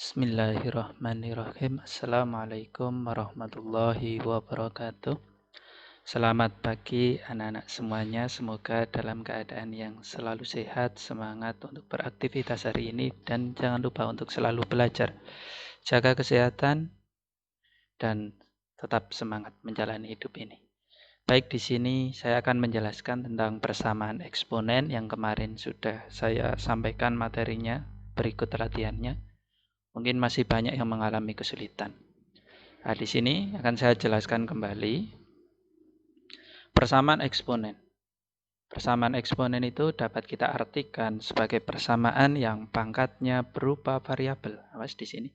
Bismillahirrahmanirrahim. Assalamualaikum warahmatullahi wabarakatuh. Selamat pagi anak-anak semuanya. Semoga dalam keadaan yang selalu sehat, semangat untuk beraktivitas hari ini, dan jangan lupa untuk selalu belajar. Jaga kesehatan dan tetap semangat menjalani hidup ini. Baik, di sini saya akan menjelaskan tentang persamaan eksponen yang kemarin sudah saya sampaikan materinya. Berikut latihannya. Mungkin masih banyak yang mengalami kesulitan. Nah, di sini akan saya jelaskan kembali persamaan eksponen. Persamaan eksponen itu dapat kita artikan sebagai persamaan yang pangkatnya berupa variabel. Awas di sini.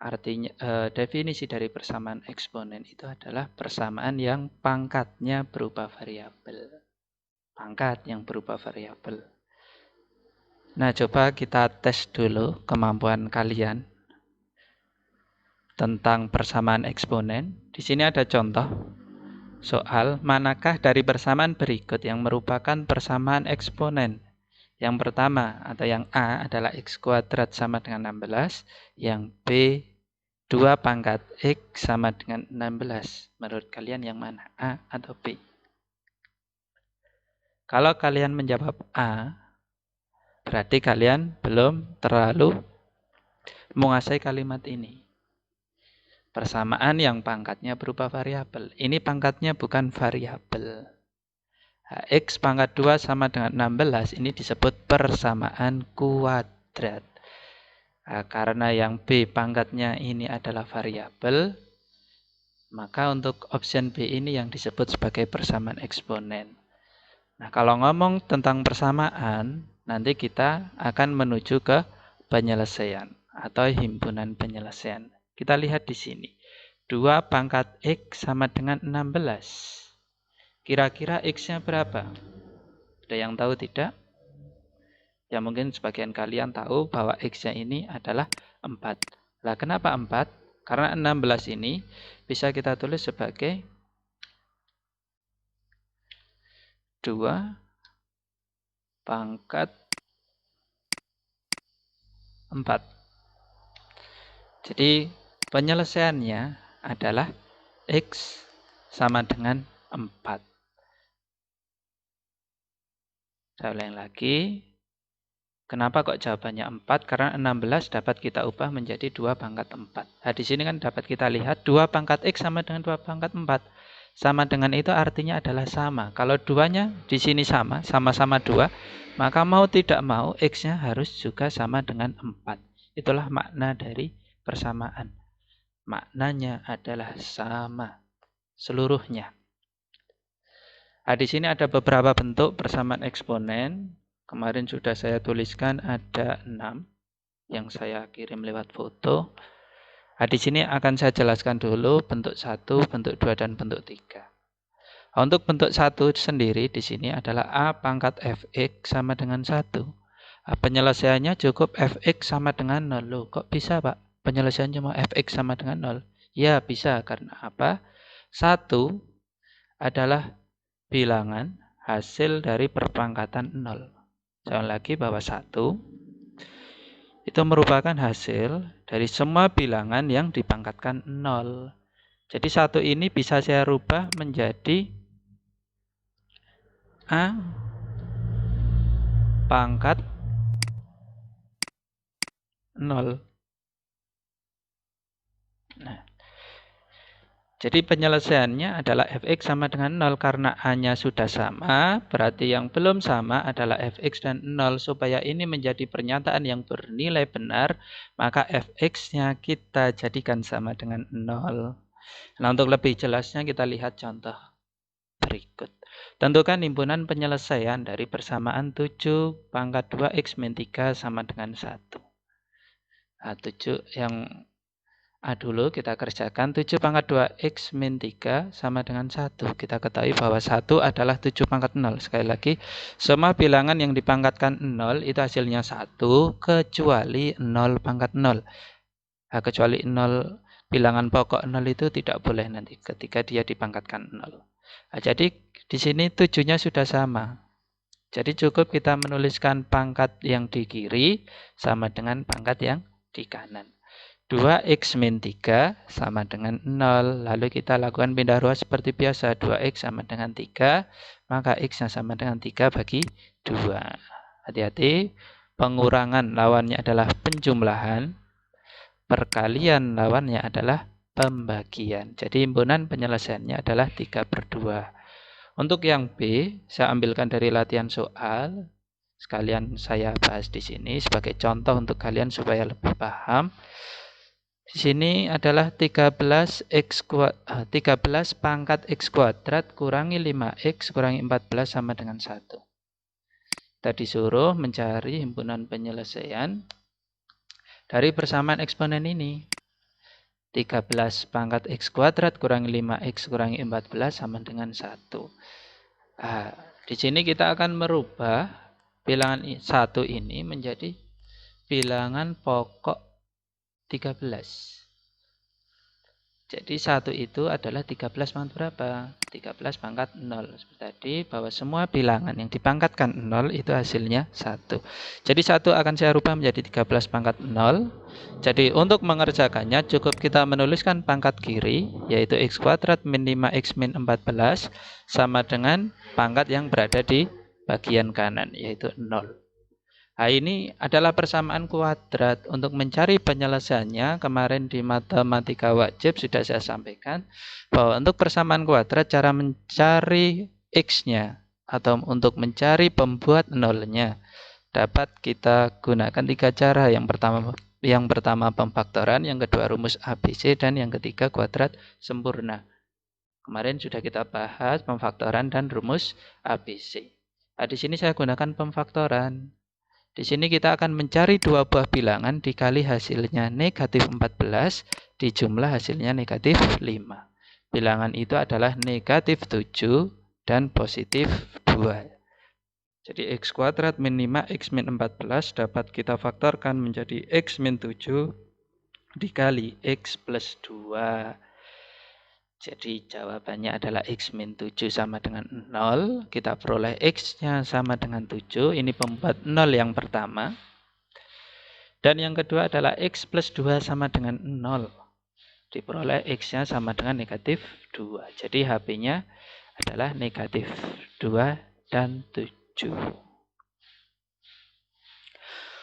Artinya definisi dari persamaan eksponen itu adalah persamaan yang pangkatnya berupa variabel. Pangkat yang berupa variabel. Nah, coba kita tes dulu kemampuan kalian tentang persamaan eksponen. Di sini ada contoh soal, manakah dari persamaan berikut yang merupakan persamaan eksponen? Yang pertama atau yang A adalah X kuadrat sama dengan 16, yang B 2 pangkat X sama dengan 16. Menurut kalian yang mana? A atau B? Kalau kalian menjawab A, berarti kalian belum terlalu menguasai kalimat ini. Persamaan yang pangkatnya berupa variabel. Ini pangkatnya bukan variabel. X pangkat 2 sama dengan 16, ini disebut persamaan kuadrat. Karena yang B pangkatnya ini adalah variabel, maka untuk option B ini yang disebut sebagai persamaan eksponen. Nah, kalau ngomong tentang persamaan, nanti kita akan menuju ke penyelesaian atau himpunan penyelesaian. Kita lihat di sini. 2 pangkat X sama dengan 16. Kira-kira X-nya berapa? Ada yang tahu tidak? Ya, mungkin sebagian kalian tahu bahwa X-nya ini adalah 4. Lah, kenapa 4? Karena 16 ini bisa kita tulis sebagai 2 pangkat 4. Jadi penyelesaiannya adalah X sama dengan 4. Saya ulang lagi. Kenapa kok jawabannya 4? Karena 16 dapat kita ubah menjadi 2 pangkat 4. Nah, di sini kan dapat kita lihat 2 pangkat X sama dengan 2 pangkat 4. Sama dengan itu artinya adalah sama. Kalau duanya di sini sama, sama-sama 2, maka mau tidak mau X-nya harus juga sama dengan 4. Itulah makna dari persamaan. Maknanya adalah sama seluruhnya. Nah, di sini ada beberapa bentuk persamaan eksponen. Kemarin sudah saya tuliskan ada 6 yang saya kirim lewat foto. Nah, di sini akan saya jelaskan dulu bentuk 1, bentuk 2, dan bentuk 3. Untuk bentuk 1 sendiri di sini adalah A pangkat Fx sama dengan 1. Penyelesaiannya cukup Fx sama dengan 0. Loh, kok bisa, Pak? Penyelesaiannya cuma Fx sama dengan 0. Ya, bisa. Karena apa? 1 adalah bilangan hasil dari perpangkatan 0. Saya lagi bahwa 1 itu merupakan hasil dari semua bilangan yang dipangkatkan 0. Jadi 1 ini bisa saya rubah menjadi A pangkat 0. Nah, jadi penyelesaiannya adalah Fx sama dengan 0 karena A-nya sudah sama, berarti yang belum sama adalah Fx dan 0. Supaya ini menjadi pernyataan yang bernilai benar, maka Fx-nya kita jadikan sama dengan 0. Nah, untuk lebih jelasnya kita lihat contoh berikut. Tentukan himpunan penyelesaian dari persamaan 7 pangkat 2x min 3 sama dengan 1. Nah, 7 yang A dulu kita kerjakan. 7 pangkat 2x min 3 sama dengan 1. Kita ketahui bahwa 1 adalah 7 pangkat 0. Sekali lagi, semua bilangan yang dipangkatkan 0 itu hasilnya 1 kecuali 0 pangkat 0. Nah, kecuali 0 bilangan pokok 0 itu tidak boleh nanti ketika dia dipangkatkan 0. Nah, jadi di sini 7-nya sudah sama. Jadi cukup kita menuliskan pangkat yang di kiri sama dengan pangkat yang di kanan. 2x min 3 sama dengan 0. Lalu kita lakukan pindah ruas seperti biasa. 2x sama dengan 3, maka x-nya sama dengan 3 bagi 2. Hati-hati, pengurangan lawannya adalah penjumlahan, perkalian lawannya adalah pembagian. Jadi himpunan penyelesaiannya adalah 3/2. Untuk yang B, saya ambilkan dari latihan soal. Sekalian saya bahas di sini sebagai contoh untuk kalian supaya lebih paham. Di sini adalah 13 pangkat x kuadrat kurangi 5x kurangi 14 sama dengan 1. Kita disuruh mencari himpunan penyelesaian dari persamaan eksponen ini. 13 pangkat x kuadrat kurangi 5x kurangi 14 sama dengan 1. Nah, di sini kita akan merubah bilangan 1 ini menjadi bilangan pokok 13. Jadi 1 itu adalah 13 pangkat berapa? 13 pangkat 0. Seperti tadi, bahwa semua bilangan yang dipangkatkan 0 itu hasilnya 1. Jadi 1 akan saya rubah menjadi 13 pangkat 0. Jadi untuk mengerjakannya cukup kita menuliskan pangkat kiri, yaitu x kuadrat min 5x min 14, sama dengan pangkat yang berada di bagian kanan, yaitu 0. Nah, ini adalah persamaan kuadrat. Untuk mencari penyelesaiannya, kemarin di matematika wajib sudah saya sampaikan bahwa untuk persamaan kuadrat, cara mencari x-nya atau untuk mencari pembuat nolnya dapat kita gunakan 3 cara. Yang pertama pemfaktoran, yang kedua rumus ABC, dan yang ketiga kuadrat sempurna. Kemarin sudah kita bahas pemfaktoran dan rumus ABC. Nah, di sini saya gunakan pemfaktoran. Di sini kita akan mencari dua buah bilangan dikali hasilnya negatif 14, dijumlah hasilnya negatif 5. Bilangan itu adalah negatif 7 dan positif 2. Jadi x kuadrat min 5x min 14 dapat kita faktorkan menjadi x min 7 dikali x plus 2. Jadi jawabannya adalah x min 7 sama dengan 0. Kita peroleh x-nya sama dengan 7. Ini pembuat 0 yang pertama. Dan yang kedua adalah x plus 2 sama dengan 0. Diperoleh x-nya sama dengan negatif 2. Jadi HP-nya adalah negatif 2 dan 7.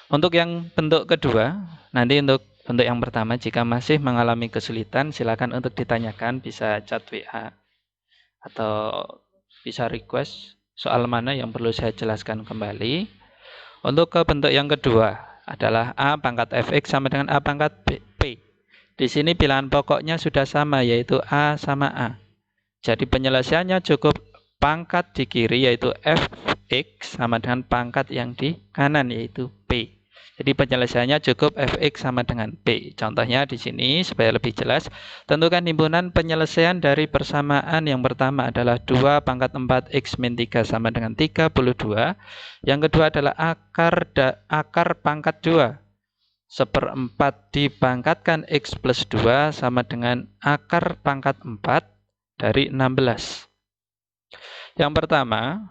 Untuk yang bentuk kedua, nanti untuk bentuk yang pertama, jika masih mengalami kesulitan, silakan untuk ditanyakan, bisa chat WA atau bisa request soal mana yang perlu saya jelaskan kembali. Untuk ke bentuk yang kedua adalah A pangkat fx sama dengan A pangkat p. Di sini bilangan pokoknya sudah sama, yaitu A sama A. Jadi penyelesaiannya cukup pangkat di kiri, yaitu fx sama dengan pangkat yang di kanan, yaitu p. Jadi penyelesaiannya cukup fx sama dengan p. Contohnya di sini supaya lebih jelas, tentukan himpunan penyelesaian dari persamaan yang pertama adalah 2 pangkat 4x min 3 sama dengan 32. Yang kedua adalah akar pangkat 2. 1/4 dipangkatkan x plus 2 sama dengan akar pangkat 4 dari 16. Yang pertama,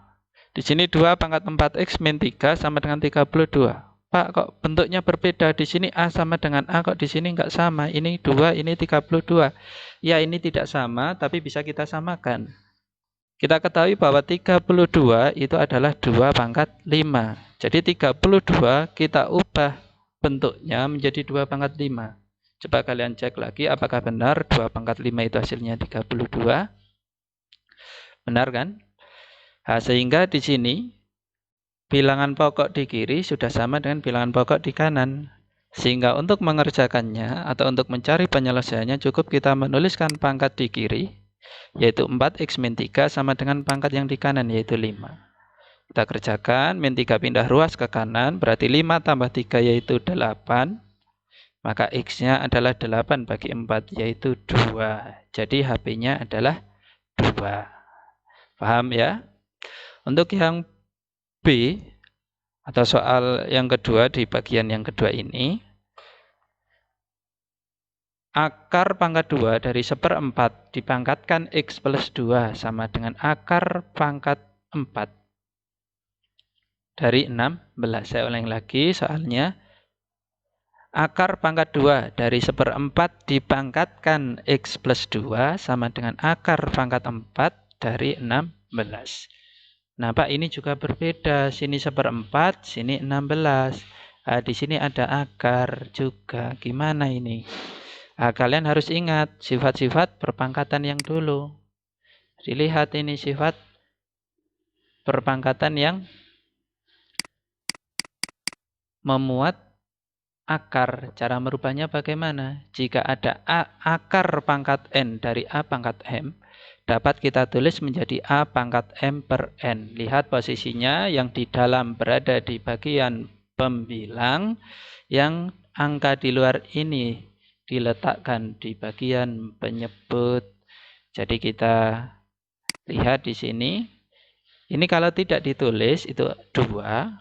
di sini 2 pangkat 4x min 3 sama dengan 32. Pak, kok bentuknya berbeda? Di sini A sama dengan A, kok di sini enggak sama? Ini 2, ini 32. Ya, ini tidak sama, tapi bisa kita samakan. Kita ketahui bahwa 32 itu adalah 2 pangkat 5. Jadi 32 kita ubah bentuknya menjadi 2 pangkat 5. Coba kalian cek lagi apakah benar 2 pangkat 5 itu hasilnya 32. Benar kan? Nah, sehingga di sini bilangan pokok di kiri sudah sama dengan bilangan pokok di kanan. Sehingga untuk mengerjakannya atau untuk mencari penyelesaiannya cukup kita menuliskan pangkat di kiri, yaitu 4x min 3 sama dengan pangkat yang di kanan, yaitu 5. Kita kerjakan, min 3 pindah ruas ke kanan, berarti 5 tambah 3 yaitu 8. Maka x-nya adalah 8 bagi 4, yaitu 2. Jadi HP-nya adalah 2. Paham ya? Untuk yang B, atau soal yang kedua di bagian yang kedua ini, akar pangkat 2 dari 1/4 dipangkatkan x plus 2 sama dengan akar pangkat 4 dari 16. Saya ulangi lagi soalnya. Akar pangkat 2 dari 1/4 dipangkatkan X plus 2 sama dengan akar pangkat 4 dari 16. Nah, Pak, ini juga berbeda. Sini 1/4, sini 16. Nah, di sini ada akar juga. Gimana ini? Nah, kalian harus ingat sifat-sifat perpangkatan yang dulu. Dilihat ini sifat perpangkatan yang memuat akar. Cara merubahnya bagaimana? Jika ada akar pangkat N dari A pangkat M, dapat kita tulis menjadi A pangkat M per N. Lihat posisinya, yang di dalam berada di bagian pembilang, yang angka di luar ini diletakkan di bagian penyebut. Jadi kita lihat di sini. Ini kalau tidak ditulis itu 2.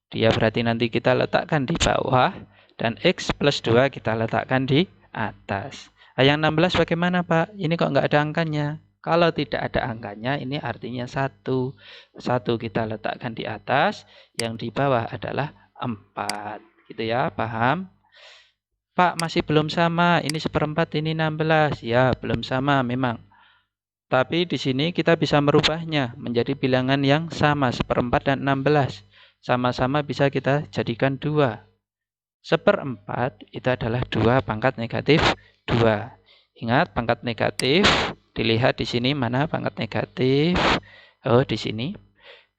Dia berarti nanti kita letakkan di bawah. Dan X plus 2 kita letakkan di atas. Nah, yang 16 bagaimana, Pak? Ini kok nggak ada angkanya? Kalau tidak ada angkanya, ini artinya 1. 1 kita letakkan di atas, yang di bawah adalah 4. Gitu ya, paham? Pak, masih belum sama. Ini 1/4, ini 16. Ya, belum sama memang. Tapi di sini kita bisa merubahnya menjadi bilangan yang sama, 1/4 dan 16. Sama-sama bisa kita jadikan 2. 1/4 itu adalah 2 pangkat negatif 2. Ingat, pangkat negatif, dilihat di sini mana pangkat negatif. Oh, di sini.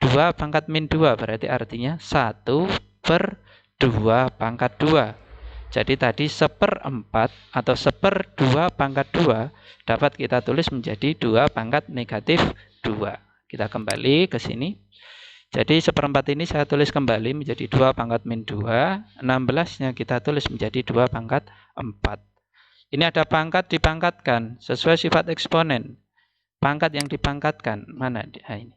2 pangkat min 2 berarti artinya 1/2 pangkat 2. Jadi tadi 1/4 atau 1/2 pangkat 2 dapat kita tulis menjadi 2 pangkat negatif 2. Kita kembali ke sini. Jadi 1/4 ini saya tulis kembali menjadi 2 pangkat min 2. 16-nya kita tulis menjadi 2 pangkat 4. Ini ada pangkat dipangkatkan sesuai sifat eksponen. Pangkat yang dipangkatkan, mana? Nah, ini.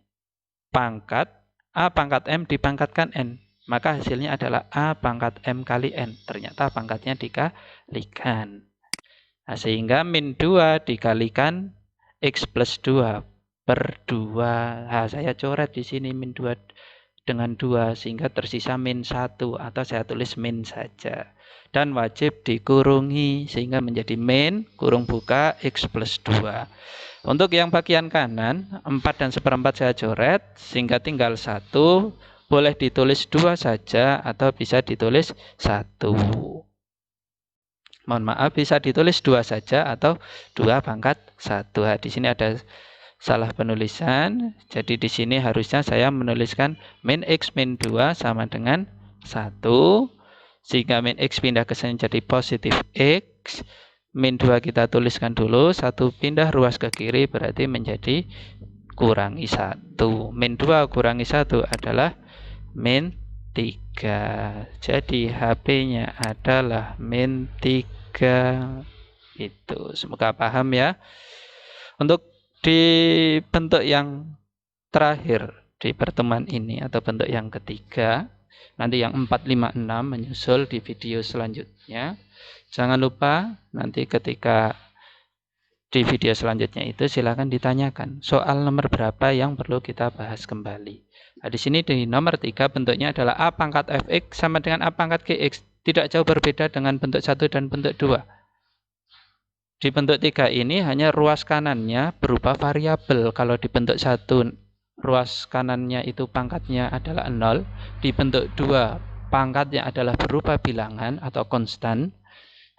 Pangkat A pangkat M dipangkatkan N. Maka hasilnya adalah A pangkat M kali N. Ternyata pangkatnya dikalikan. Nah, sehingga min 2 dikalikan X plus 2. Per 2. Nah, saya coret di sini min 2 dengan 2 sehingga tersisa min 1 atau saya tulis min saja. Dan wajib dikurungi sehingga menjadi min kurung buka X plus 2. Untuk yang bagian kanan 4 dan 1/4 saya coret sehingga tinggal 1. Boleh ditulis 2 saja atau bisa ditulis 1. Mohon maaf, bisa ditulis 2 saja atau 2 pangkat 1. Nah, di sini ada salah penulisan. Jadi di sini harusnya saya menuliskan min X min 2 sama dengan 1. Sehingga min X pindah ke sini jadi positif X. Min 2 kita tuliskan dulu. 1 pindah ruas ke kiri berarti menjadi kurangi 1. Min 2 kurangi 1 adalah min 3. Jadi HP-nya adalah min 3. Itu. Semoga paham ya. Untuk di bentuk yang terakhir di pertemuan ini atau bentuk yang ketiga, nanti yang 4, 5, 6 menyusul di video selanjutnya. Jangan lupa nanti ketika di video selanjutnya itu silakan ditanyakan soal nomor berapa yang perlu kita bahas kembali. Nah, di sini di nomor 3 bentuknya adalah A pangkat Fx sama dengan A pangkat Gx. Tidak jauh berbeda dengan bentuk 1 dan bentuk 2. Di bentuk 3 ini hanya ruas kanannya berupa variabel. Kalau di bentuk 1 ruas kanannya itu pangkatnya adalah 0. Di bentuk 2 pangkatnya adalah berupa bilangan atau konstan.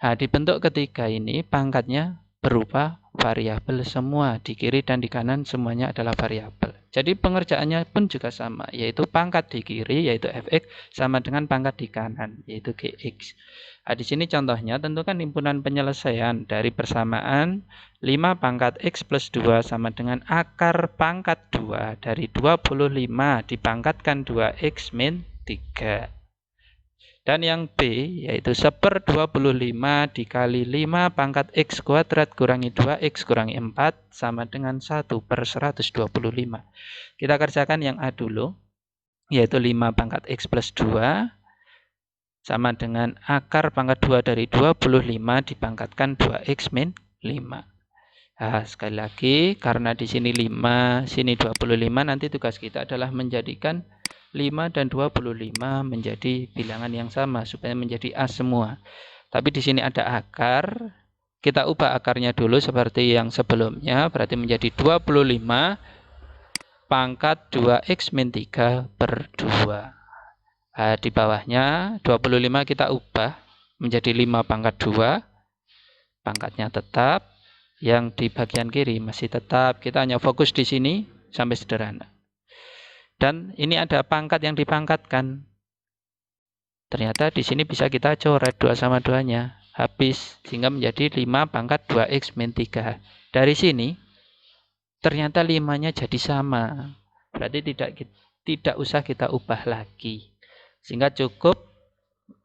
Nah, di bentuk ketiga ini pangkatnya berupa variabel semua. Di kiri dan di kanan semuanya adalah variabel. Jadi pengerjaannya pun juga sama, yaitu pangkat di kiri yaitu Fx sama dengan pangkat di kanan yaitu Gx. Nah, di sini contohnya tentukan himpunan penyelesaian dari persamaan 5 pangkat X plus 2 sama dengan akar pangkat 2 dari 25 dipangkatkan 2X min 3. Dan yang B yaitu 1/25 dikali 5 pangkat X kuadrat kurangi 2X kurangi 4 sama dengan 1/125. Kita kerjakan yang A dulu, yaitu 5 pangkat X plus 2 sama dengan akar pangkat 2 dari 25 dipangkatkan 2X min 5. Nah, sekali lagi, karena di sini 5, sini 25, nanti tugas kita adalah menjadikan 5 dan 25 menjadi bilangan yang sama supaya menjadi A semua. Tapi di sini ada akar. Kita ubah akarnya dulu seperti yang sebelumnya, berarti menjadi 25 pangkat 2x min 3 per 2. Nah, di bawahnya 25 kita ubah menjadi 5 pangkat 2. Pangkatnya tetap. Yang di bagian kiri masih tetap. Kita hanya fokus di sini sampai sederhana. Dan ini ada pangkat yang dipangkatkan. Ternyata di sini bisa kita coret 2 sama 2-nya. Habis. Sehingga menjadi 5 pangkat 2x min 3. Dari sini ternyata 5-nya jadi sama. Berarti tidak usah kita ubah lagi. Sehingga cukup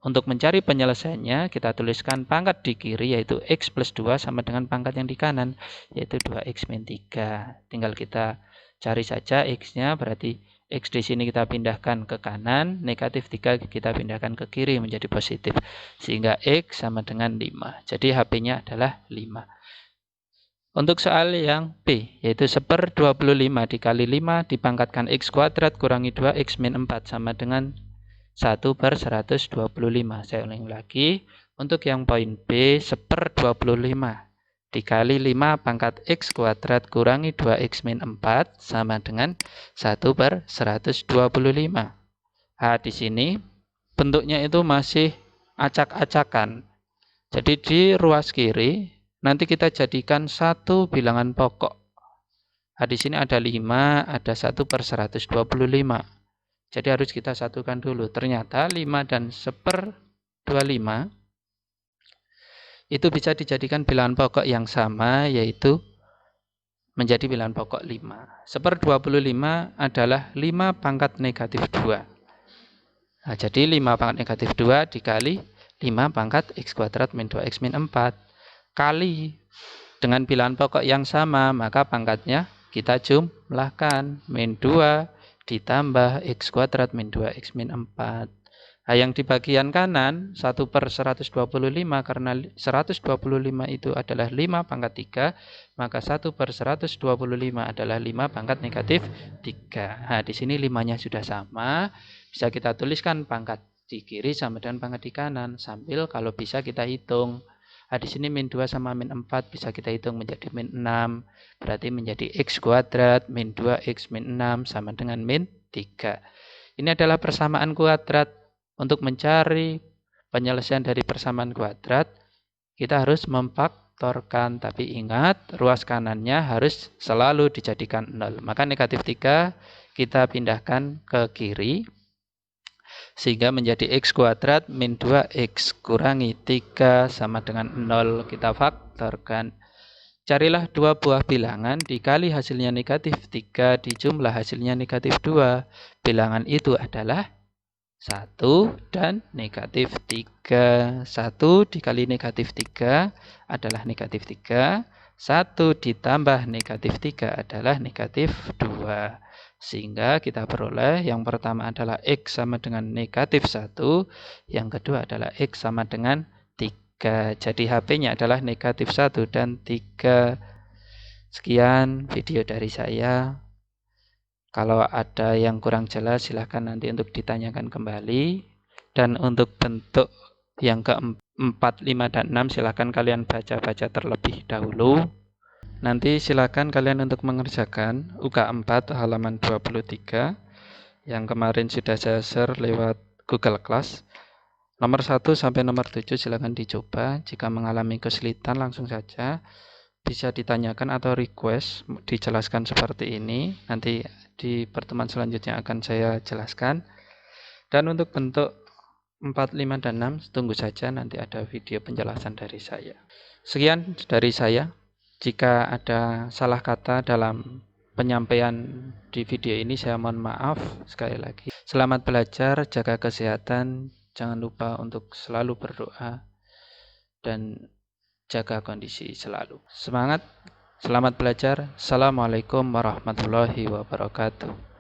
untuk mencari penyelesaiannya, kita tuliskan pangkat di kiri, yaitu x plus 2 sama dengan pangkat yang di kanan, yaitu 2x min 3. Tinggal kita cari saja x-nya, berarti x di sini kita pindahkan ke kanan, negatif 3 kita pindahkan ke kiri menjadi positif. Sehingga x sama dengan 5. Jadi HP-nya adalah 5. Untuk soal yang B, yaitu 1/25 dikali 5 dipangkatkan x kuadrat kurangi 2x min 4 sama dengan 1/125. Saya ulangi lagi. Untuk yang poin B, 1/25 dikali 5 pangkat x kuadrat kurangi 2x min 4 sama dengan 1/125. Nah, di sini bentuknya itu masih acak-acakan. Jadi di ruas kiri nanti kita jadikan satu bilangan pokok. Nah, di sini ada 5, ada 1/125. Jadi harus kita satukan dulu. Ternyata 5 dan 1/25 itu bisa dijadikan bilangan pokok yang sama, yaitu menjadi bilangan pokok 5. 1/25 adalah 5 pangkat negatif 2. Nah, jadi 5 pangkat negatif 2 dikali 5 pangkat x kuadrat min 2x min 4. Kali dengan bilangan pokok yang sama, maka pangkatnya kita jumlahkan. Min 2 ditambah x kuadrat min 2x min 4. Nah, yang di bagian kanan 1/125, karena 125 itu adalah 5 pangkat 3, maka 1/125 adalah 5 pangkat negatif 3. Nah, di sini 5-nya sudah sama, bisa kita tuliskan pangkat di kiri sama dengan pangkat di kanan, sambil kalau bisa kita hitung. Nah, di sini min 2 sama min 4 bisa kita hitung menjadi min 6. Berarti menjadi x kuadrat min 2x min 6 sama dengan min 3. Ini adalah persamaan kuadrat. Untuk mencari penyelesaian dari persamaan kuadrat, kita harus memfaktorkan. Tapi ingat, ruas kanannya harus selalu dijadikan 0. Maka negatif 3 kita pindahkan ke kiri. Sehingga menjadi x kuadrat min 2x kurangi 3 sama dengan 0. Kita faktorkan. Carilah dua buah bilangan dikali hasilnya negatif 3 dijumlah hasilnya negatif 2. Bilangan itu adalah 1 dan negatif 3. 1 dikali negatif 3 adalah negatif 3. 1 ditambah negatif 3 adalah negatif 2. Sehingga kita peroleh yang pertama adalah x sama dengan negatif 1. Yang kedua adalah x sama dengan 3. Jadi HP-nya adalah negatif 1 dan 3. Sekian video dari saya. Kalau ada yang kurang jelas silahkan nanti untuk ditanyakan kembali. Dan untuk bentuk yang ke-4, 5, dan 6 silahkan kalian baca-baca terlebih dahulu. Nanti silahkan kalian untuk mengerjakan UK4 halaman 23 yang kemarin sudah saya share lewat Google Class. Nomor 1 sampai nomor 7 silahkan dicoba. Jika mengalami kesulitan langsung saja bisa ditanyakan atau request dijelaskan seperti ini. Nanti di pertemuan selanjutnya akan saya jelaskan. Dan untuk bentuk 4, 5, dan 6 tunggu saja nanti ada video penjelasan dari saya. Sekian dari saya. Jika ada salah kata dalam penyampaian di video ini saya mohon maaf sekali lagi. Selamat belajar, jaga kesehatan, jangan lupa untuk selalu berdoa dan jaga kondisi selalu. Semangat, selamat belajar. Assalamualaikum warahmatullahi wabarakatuh.